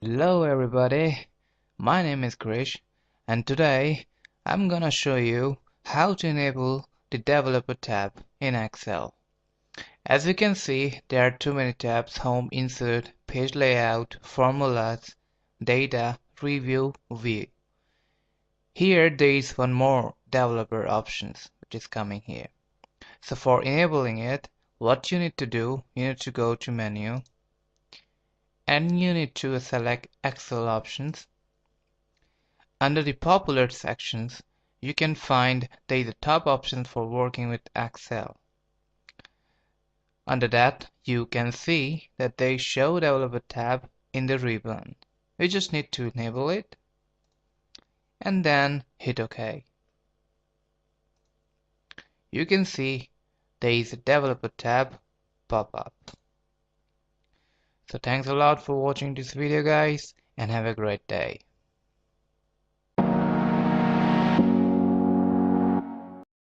Hello everybody, my name is Krish and today I'm gonna show you how to enable the developer tab in Excel. As you can see, there are too many tabs: home, insert, page layout, formulas, data, review, view. Here there is one more developer options which is coming here. So for enabling it, what you need to do, you need to go to menu and you need to select Excel options. Under the popular sections, you can find there is a top option for working with Excel. Under that, you can see that they show developer tab in the ribbon. We just need to enable it and then hit OK. You can see there is a developer tab pop up. So thanks a lot for watching this video guys and have a great day.